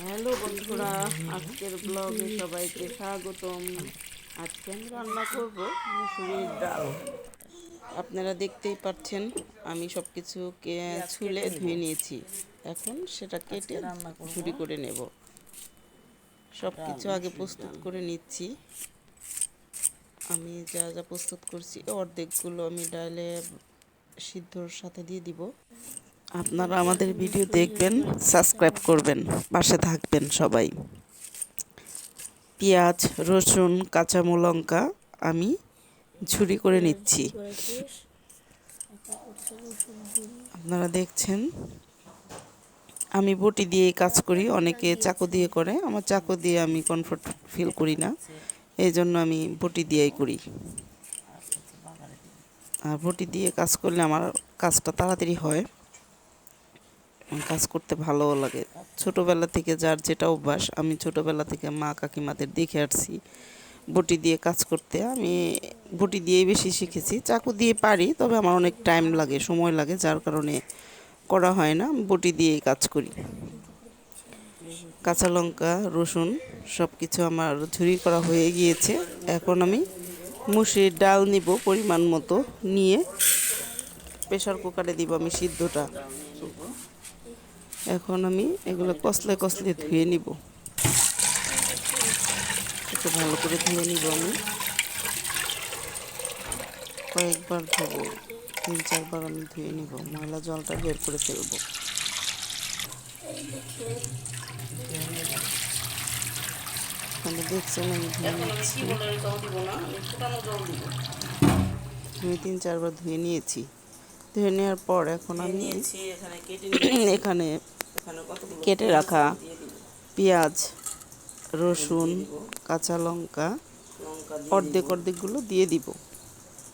Hello বন্ধুরা, আজকের ব্লগে সবাইকে স্বাগতম। আজকে আমি রান্না করব মুসুরির ডাল। আপনারা দেখতেই পাচ্ছেন আমি সব কিছু ছুলে ধুয়ে নিয়েছি। এখন সেটা কেটে ঝুরি করে নেব। সব কিছু আগে প্রস্তুত করে নিচ্ছি। আমি যা যা প্রস্তুত করছি অর্ধেকগুলো আমি ডালে সিদ্ধর সাথে দিয়ে দিব। আপনারা আমাদের ভিডিও দেখবেন, সাবস্ক্রাইব করবেন, পাশে থাকবেন সবাই। পেঁয়াজ, রসুন, কাঁচা লঙ্কা আমি ঝুরি করে নিচ্ছি। আপনারা দেখছেন আমি বটি দিয়ে কাজ করি, অনেকে চাকু দিয়ে করে। আমার চাকু দিয়ে আমি কমফোর্ট ফিল করি না, এই জন্য আমি বটি দিয়েই করি। আর বটি দিয়ে কাজ করলে আমার কাজটা তাড়াতাড়ি হয়, কাজ করতে ভালোও লাগে। ছোটোবেলা থেকে যার যেটা অভ্যাস, আমি ছোটোবেলা থেকে মা কাকিমাদের দেখে আসছি বটি দিয়ে কাজ করতে। আমি বটি দিয়েই বেশি শিখেছি, চাকু দিয়ে পারি, তবে আমার অনেক টাইম লাগে, সময় লাগে, যার কারণে করা হয় না। বটি দিয়েই কাজ করি। কাঁচা লঙ্কা, রসুন সব কিছু আমার ঝুরি করা হয়ে গিয়েছে। এখন আমি মুসুরির ডাল নিব পরিমাণ মতো, নিয়ে প্রেশার কুকারে দিব আমি সিদ্ধটা। এখন আমি এগুলো কষলে কষলে ধুয়ে নিব, একটু ভালো করে ধুয়ে নিব। আমি কয়েকবার ধোবো, 3-4 বার আমি ধুয়ে নিব, ময়লা জলটা বের করে ফেলবো। এখানে দেখছেন আমি ধুয়ে নিচ্ছি, 2-3-4 বার ধুয়ে নিয়েছি। ধুয়ে নেওয়ার পর এখন আমি এখানে কেটে রাখা পেঁয়াজ, রসুন, কাঁচা লঙ্কা অর্ধেক অর্ধেকগুলো দিয়ে দিব।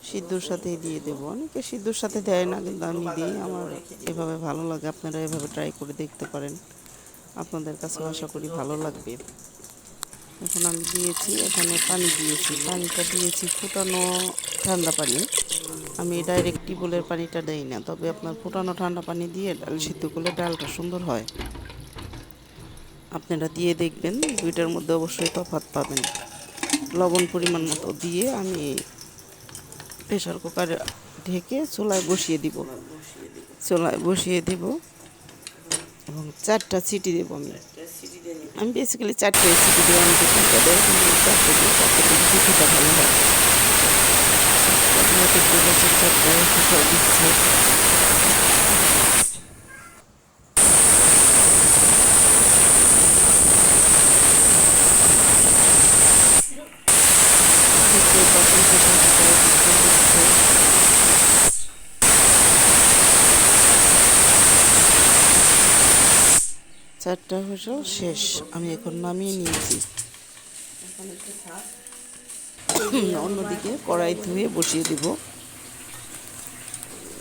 সিদ্ধর সাথেই দিয়ে দেবো। অনেকে সিদ্ধর সাথে দেয় না, কিন্তু আমি দিই, আমার এভাবে ভালো লাগে। আপনারা এভাবে ট্রাই করে দেখতে পারেন, আপনাদের কাছে আশা করি ভালো লাগবে। এখন আমি দিয়েছি, এখানে পানি দিয়েছি, পানিটা দিয়েছি ফুটানো ঠান্ডা পানি। আমি ডাইরেক্ট টিউবওয়েলের পানিটা দেই না, তবে আপনার ফুটানো ঠান্ডা পানি দিয়ে ডাল সিদ্ধ করলে ডালটা সুন্দর হয়। আপনারা দিয়ে দেখবেন, দুইটার মধ্যে অবশ্যই তফাৎ পাবেন। লবণ পরিমাণ মতো দিয়ে আমি প্রেশার কুকারে ঢেকে চুলায় বসিয়ে দিব। এবং 4টা সিটি দেবো। আমি বেসিক্যালি 4টে সিটি দিই, আমি 3টা দেয়, কিন্তু 4টে দিই, 4টে দিলে সিটিটা ভালো হয়। 4টায় কুকার দিচ্ছে। দেখতেই পাচ্ছেন প্রেশার কুকারে দিচ্ছে। 4টা হুইসেল শেষ, আমি এখন নামিয়ে নিয়েছি। অন্যদিকে কড়াই ধুয়ে বসিয়ে দিব।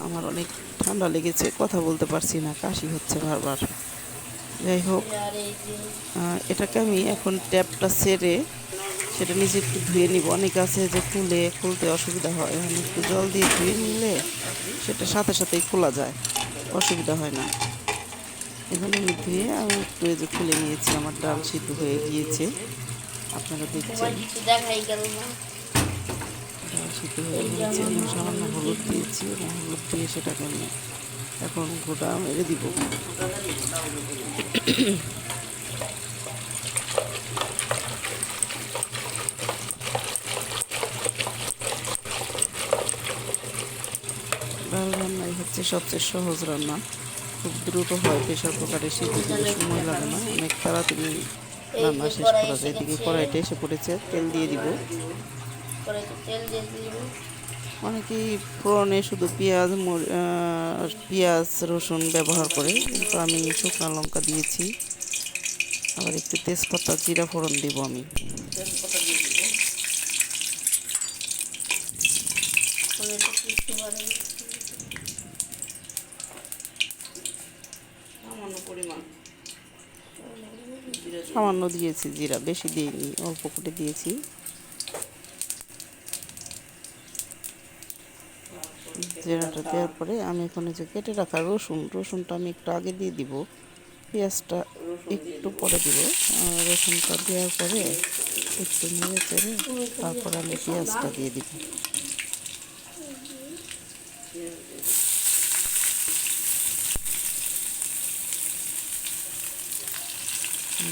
আমার অনেক ঠান্ডা লেগেছে, কথা বলতে পারছি না, কাশি হচ্ছে বারবার। যাই হোক, এটাকে আমি এখন ট্যাপটা ছেড়ে সেটা নিজে একটু ধুয়ে নিব। অনেক আছে যে খুলতে অসুবিধা হয়, আমি একটু জল দিয়ে ধুয়ে নিলে সেটা সাথে সাথেই খোলা যায়, অসুবিধা হয় না। এখানে আমি ধুয়ে আমি একটু এই যে খুলে নিয়েছি, আমার ডাল সিদ্ধ হয়ে গিয়েছে। আপনারা দেখছেন ডাল সিদ্ধ হয়ে গিয়েছে, এবং সামান্য হলুদ দিয়েছি, এবং হলুদ দিয়ে সেটাকে আমি এখন গোটা মেরে দিব। ডাল রান্নাই হচ্ছে সবচেয়ে সহজ রান্না, খুব দ্রুত হয়, প্রেশার কুকারে সিদ্ধ দিতে সময় লাগে না, অনেক তাড়াতাড়ি রান্না শেষ করা যায়। এদিকে কড়াইটা এসে পড়েছে, তেল দিয়ে দিব। অনেকেই ফোড়নে শুধু পেঁয়াজ রসুন ব্যবহার করে, কিন্তু আমি শুকনো লঙ্কা দিয়েছি, আবার একটু তেজপাতা জিরা ফোড়ন দিব। আমি সামান্য দিয়েছি জিরা, বেশি দিইনি, অল্প করে দিয়েছি। জিরাটা দেওয়ার পরে আমি এখন যে কেটে রাখা রসুনটা আমি একটু আগে দিয়ে দিব। পেঁয়াজটা একটু পরে দিব। রসুনটা দেওয়ার পরে একটু নেড়ে চেড়ে তারপর আমি পেঁয়াজটা দিয়ে দিব।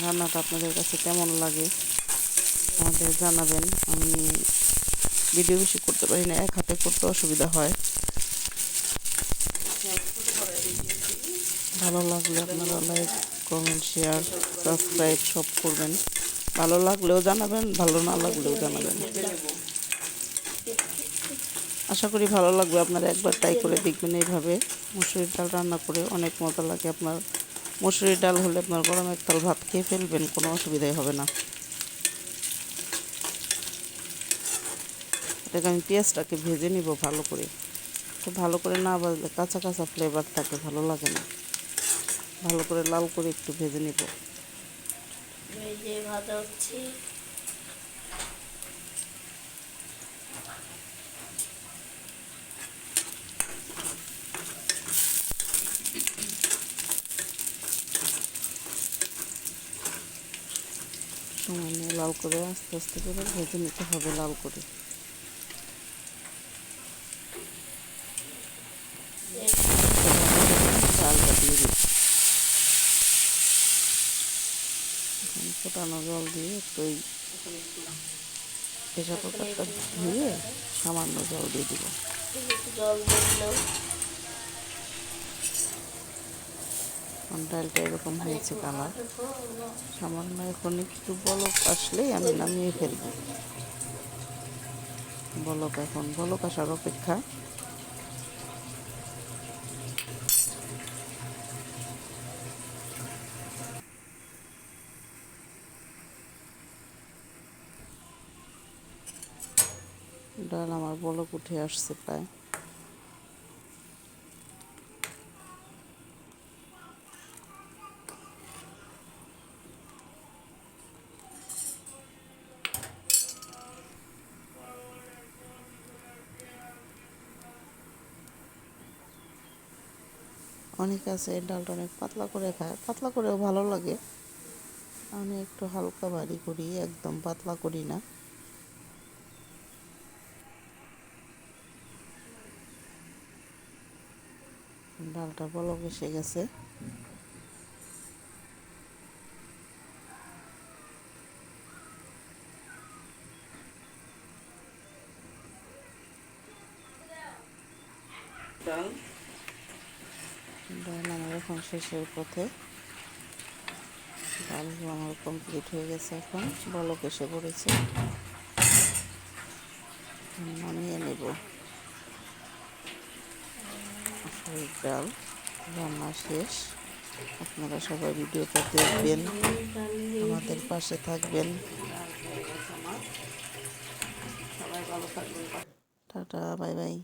রান্নাটা আপনাদের কাছে কেমন লাগে আমাদের জানাবেন। আমি ভিডিও বেশি করতে পারি না, এক হাতে করতে অসুবিধা হয়। ভালো লাগলে আপনারা লাইক, কমেন্ট, শেয়ার, সাবস্ক্রাইব সব করবেন। ভালো লাগলেও জানাবেন, ভালো না লাগলেও জানাবেন। আশা করি ভালো লাগবে। আপনারা একবার ট্রাই করে দেখবেন এইভাবে মুসুরির ডাল রান্না করে, অনেক মজা লাগে। আপনার মুসুরির ডাল হলে আপনার গরম এক থাল ভাত খেয়ে ফেলবেন, কোনো অসুবিধাই হবে না। এটাকে আমি পেঁয়াজটাকে ভেজে নিব ভালো করে। তো ভালো করে না ভাজলে কাঁচা কাঁচা ফ্লেভার থাকে, ভালো লাগে না। ভালো করে লাল করে একটু ভেজে নিব। ভাজা হচ্ছে। সময় নিয়ে লাল করে আস্তে আস্তে করে ভেজে নিতে হবে, লাল করে। ডালটা দিয়ে দিই। ফোটানো জল দিয়ে একটু ওই প্রেশার কুকারটা ধুয়ে সামান্য জল দিয়ে দিব। জল দিলাম। ডালটা এরকম হয়েছে কালার। সামান্য এখন একটু বলক আসলেই আমি নামিয়ে ফেলব। বলক আসার অপেক্ষা। ডাল আমার বলক উঠে আসছে প্রায়। অনেকে আছে এই ডালটা অনেক পাতলা করে খায়, পাতলা করেও ভালো লাগে। আমি একটু হালকা ভারী করি, একদম পাতলা করি না। ডালটা বলক এসে গেছে। ডাল আমার এখন শেষের পথে। ডাল আমার কমপ্লিট হয়ে গেছে, এখন বলক এসে পড়েছে। নামিয়ে নেব। মুসুরির ডাল রান্না শেষ। আপনারা সবাই ভিডিওটা দেখবেন, আমাদের পাশে থাকবেন। সবাই ভালো থাকবেন। Tata, bye bye.